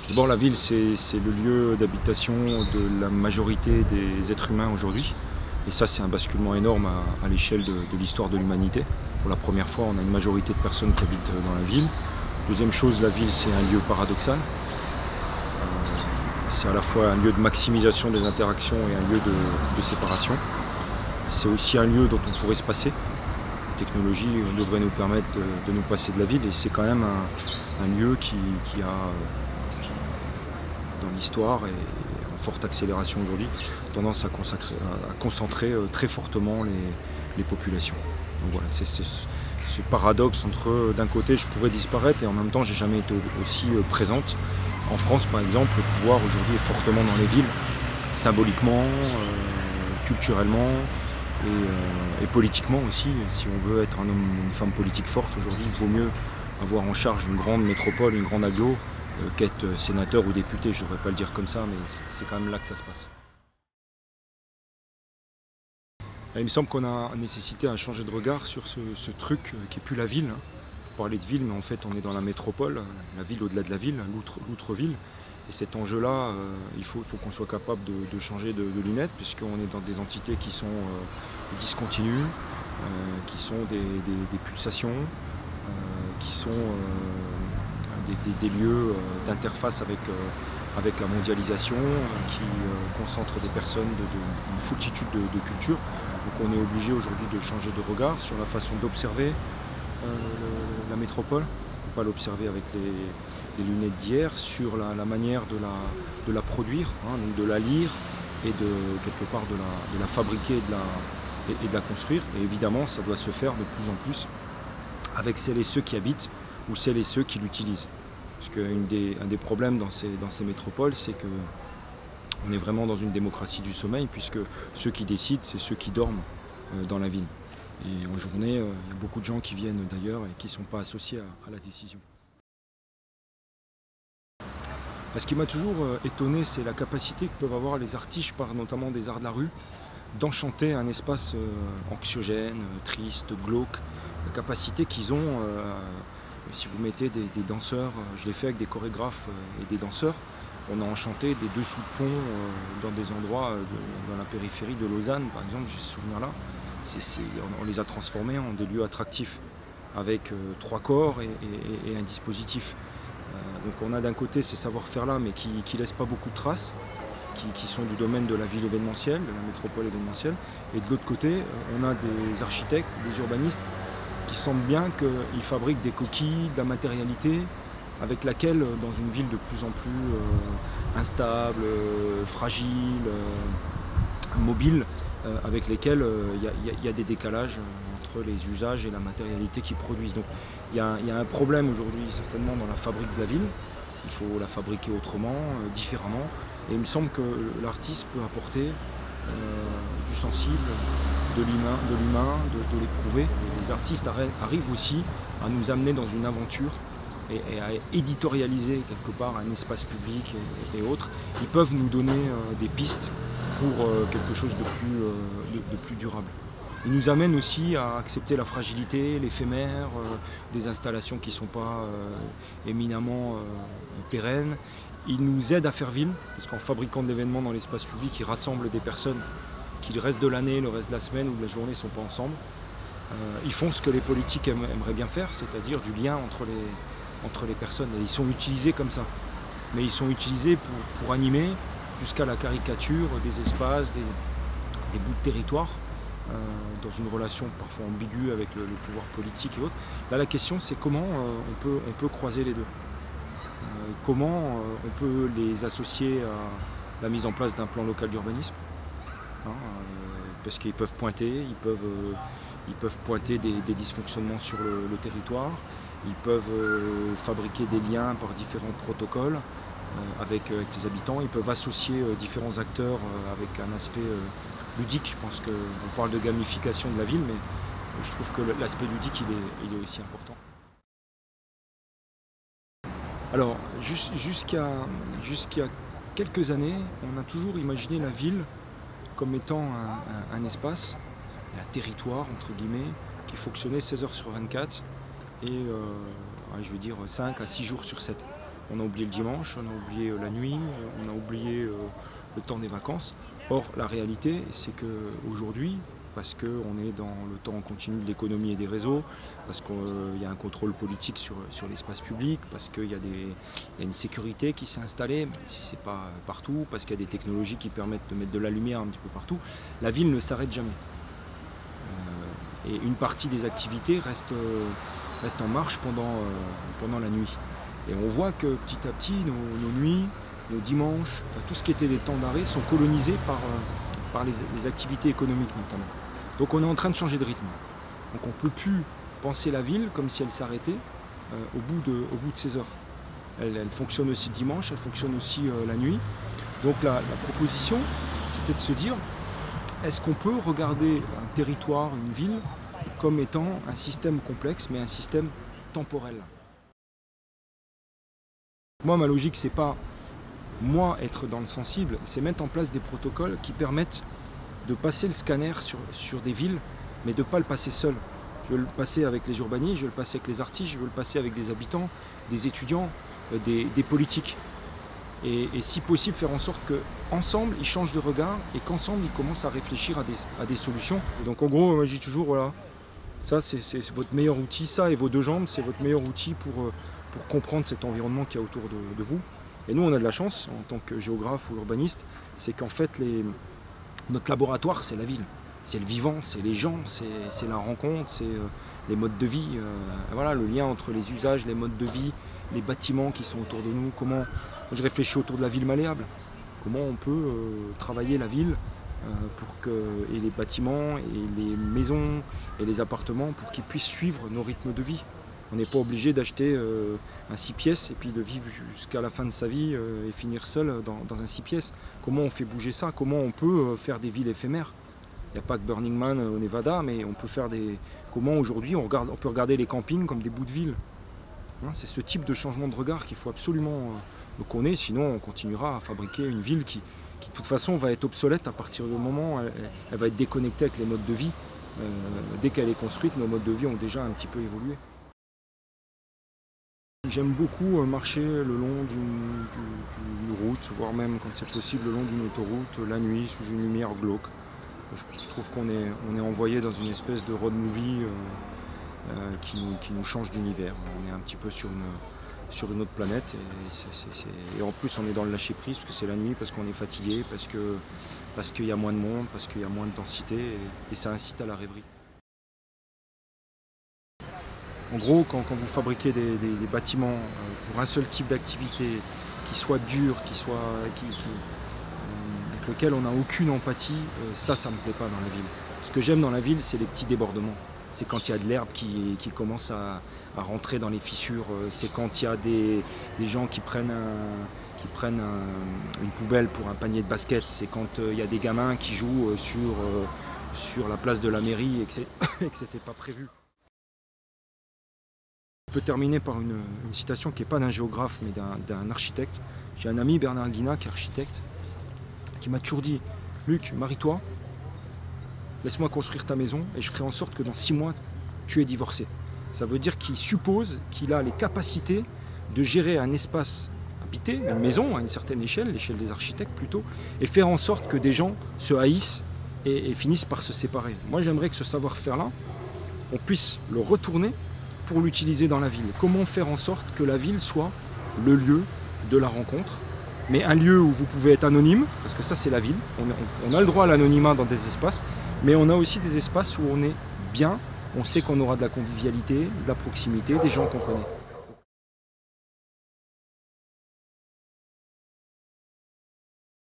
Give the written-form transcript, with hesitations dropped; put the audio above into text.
D'abord, la ville, c'est le lieu d'habitation de la majorité des êtres humains aujourd'hui. Et ça, c'est un basculement énorme à l'échelle de l'histoire de l'humanité. Pour la première fois, on a une majorité de personnes qui habitent dans la ville. Deuxième chose, la ville, c'est un lieu paradoxal. C'est à la fois un lieu de maximisation des interactions et un lieu de séparation. C'est aussi un lieu dont on pourrait se passer. La technologie devrait nous permettre de nous passer de la ville, et c'est quand même un lieu qui a, dans l'histoire et en forte accélération aujourd'hui, tendance à concentrer très fortement les populations. Donc voilà, c'est ce paradoxe entre, d'un côté, je pourrais disparaître et en même temps, j'ai jamais été aussi présente. En France, par exemple, le pouvoir aujourd'hui est fortement dans les villes, symboliquement, culturellement et politiquement aussi. Si on veut être un homme ou une femme politique forte aujourd'hui, il vaut mieux avoir en charge une grande métropole, une grande aglo, qu'être sénateur ou député. Je ne devrais pas le dire comme ça, mais c'est quand même là que ça se passe. Il me semble qu'on a nécessité à changer de regard sur ce truc qui n'est plus la ville. On parlait de ville, mais en fait on est dans la métropole, la ville au-delà de la ville, l'outre-ville. Et cet enjeu-là, il faut qu'on soit capable de changer de lunettes, puisqu'on est dans des entités qui sont discontinues, qui sont des pulsations, qui sont des lieux d'interface avec la mondialisation, qui concentrent des personnes d'une foultitude de cultures. Donc on est obligé aujourd'hui de changer de regard sur la façon d'observer la métropole, ne pas l'observer avec les lunettes d'hier, sur la manière de la produire, donc de la lire et quelque part de la fabriquer et de la construire. Et évidemment, ça doit se faire de plus en plus avec celles et ceux qui habitent ou celles et ceux qui l'utilisent. Parce qu'un des problèmes dans ces métropoles, c'est qu'on est vraiment dans une démocratie du sommeil, puisque ceux qui décident, c'est ceux qui dorment dans la ville. Et en journée, il y a beaucoup de gens qui viennent d'ailleurs et qui ne sont pas associés à la décision. Ce qui m'a toujours étonné, c'est la capacité que peuvent avoir les artistes, je parle notamment des arts de la rue, d'enchanter un espace anxiogène, triste, glauque. La capacité qu'ils ont, si vous mettez des danseurs, je l'ai fait avec des chorégraphes et des danseurs, on a enchanté des dessous de pont dans des endroits dans la périphérie de Lausanne, par exemple, j'ai ce souvenir-là. On les a transformés en des lieux attractifs, avec 3 corps et un dispositif. Donc on a d'un côté ces savoir-faire-là, mais qui ne laissent pas beaucoup de traces, qui sont du domaine de la ville événementielle, de la métropole événementielle. Et de l'autre côté, on a des architectes, des urbanistes, qui sentent bien qu'ils fabriquent des coquilles, de la matérialité, avec laquelle, dans une ville de plus en plus instable, fragile, mobile, avec lesquels il y a des décalages entre les usages et la matérialité qu'ils produisent. Donc il y a un problème aujourd'hui certainement dans la fabrique de la ville. Il faut la fabriquer autrement, différemment. Et il me semble que l'artiste peut apporter du sensible, de l'humain, de l'éprouver. Les artistes arrivent aussi à nous amener dans une aventure et à éditorialiser quelque part un espace public et autres. Ils peuvent nous donner des pistes pour quelque chose de plus durable. Ils nous amènent aussi à accepter la fragilité, l'éphémère, des installations qui ne sont pas éminemment pérennes. Ils nous aident à faire ville, parce qu'en fabriquant de l'événement dans l'espace public, ils rassemblent des personnes qui le reste de l'année, le reste de la semaine ou de la journée ne sont pas ensemble. Ils font ce que les politiques aimeraient bien faire, c'est-à-dire du lien entre les personnes. Et ils sont utilisés comme ça. Mais ils sont utilisés pour animer jusqu'à la caricature des espaces, des bouts de territoire, dans une relation parfois ambiguë avec le pouvoir politique et autres. Là, la question, c'est comment on peut croiser les deux. Comment on peut les associer à la mise en place d'un plan local d'urbanisme, parce qu'ils peuvent pointer, ils peuvent pointer des dysfonctionnements sur le territoire, ils peuvent fabriquer des liens par différents protocoles avec les habitants, ils peuvent associer différents acteurs avec un aspect ludique. Je pense qu'on parle de gamification de la ville, mais je trouve que l'aspect ludique il est aussi important. Alors, jusqu'à quelques années, on a toujours imaginé la ville comme étant un espace, un territoire, entre guillemets, qui fonctionnait 16 heures sur 24 et je vais dire 5 à 6 jours sur 7. On a oublié le dimanche, on a oublié la nuit, on a oublié le temps des vacances. Or, la réalité, c'est qu'aujourd'hui, parce qu'on est dans le temps continu de l'économie et des réseaux, parce qu'il y a un contrôle politique sur l'espace public, parce qu'il y a une sécurité qui s'est installée, même si ce n'est pas partout, parce qu'il y a des technologies qui permettent de mettre de la lumière un petit peu partout, la ville ne s'arrête jamais. Et une partie des activités reste en marche pendant la nuit. Et on voit que petit à petit, nos nuits, nos dimanches, enfin, tout ce qui était des temps d'arrêt sont colonisés par les activités économiques notamment. Donc on est en train de changer de rythme. Donc on ne peut plus penser la ville comme si elle s'arrêtait au bout de 16 heures. Elle fonctionne aussi dimanche, elle fonctionne aussi la nuit. Donc la proposition, c'était de se dire, est-ce qu'on peut regarder un territoire, une ville, comme étant un système complexe, mais un système temporel? Moi, ma logique, c'est pas moi être dans le sensible, c'est mettre en place des protocoles qui permettent de passer le scanner sur des villes, mais de ne pas le passer seul. Je veux le passer avec les urbanistes, je veux le passer avec les artistes, je veux le passer avec des habitants, des étudiants, des politiques. Et si possible, faire en sorte qu'ensemble, ils changent de regard et qu'ensemble, ils commencent à réfléchir à des solutions. Et donc en gros, moi, je dis toujours, voilà, ça c'est votre meilleur outil, ça et vos deux jambes, c'est votre meilleur outil pour comprendre cet environnement qu'il y a autour de vous. Et nous, on a de la chance, en tant que géographe ou urbaniste, c'est qu'en fait, notre laboratoire, c'est la ville. C'est le vivant, c'est les gens, c'est la rencontre, c'est les modes de vie. Voilà, le lien entre les usages, les modes de vie, les bâtiments qui sont autour de nous. Comment je réfléchis autour de la ville malléable. Comment on peut travailler la ville et les bâtiments, et les maisons, et les appartements pour qu'ils puissent suivre nos rythmes de vie. On n'est pas obligé d'acheter un 6 pièces et puis de vivre jusqu'à la fin de sa vie et finir seul dans un 6 pièces. Comment on fait bouger ça? Comment on peut faire des villes éphémères? Il n'y a pas que Burning Man au Nevada, mais on peut faire comment aujourd'hui on peut regarder les campings comme des bouts de ville. Hein, c'est ce type de changement de regard qu'il faut absolument qu'on ait, sinon on continuera à fabriquer une ville qui de toute façon va être obsolète à partir du moment où elle va être déconnectée avec les modes de vie. Dès qu'elle est construite, nos modes de vie ont déjà un petit peu évolué. J'aime beaucoup marcher le long d'une route, voire même quand c'est possible le long d'une autoroute, la nuit, sous une lumière glauque. Je trouve qu'on est envoyé dans une espèce de road movie qui nous change d'univers. On est un petit peu sur une autre planète et en plus on est dans le lâcher prise parce que c'est la nuit, parce qu'on est fatigué, parce qu'il y a moins de monde, parce qu'il y a moins de densité et ça incite à la rêverie. En gros, quand vous fabriquez des bâtiments pour un seul type d'activité, qui soit dur, avec lequel on n'a aucune empathie, ça me plaît pas dans la ville. Ce que j'aime dans la ville, c'est les petits débordements. C'est quand il y a de l'herbe qui commence à rentrer dans les fissures, c'est quand il y a des gens qui prennent une poubelle pour un panier de basket, c'est quand il y a des gamins qui jouent sur la place de la mairie et que c'était pas prévu. Je peux terminer par une citation qui n'est pas d'un géographe mais d'un architecte. J'ai un ami, Bernard Guinat, qui est architecte, qui m'a toujours dit « Luc, marie-toi, laisse-moi construire ta maison et je ferai en sorte que dans 6 mois, tu es divorcé. » Ça veut dire qu'il suppose qu'il a les capacités de gérer un espace habité, une maison à une certaine échelle, l'échelle des architectes plutôt, et faire en sorte que des gens se haïssent et finissent par se séparer. Moi, j'aimerais que ce savoir-faire-là, on puisse le retourner pour l'utiliser dans la ville. Comment faire en sorte que la ville soit le lieu de la rencontre, mais un lieu où vous pouvez être anonyme, parce que ça c'est la ville, on a le droit à l'anonymat dans des espaces, mais on a aussi des espaces où on est bien, on sait qu'on aura de la convivialité, de la proximité, des gens qu'on connaît.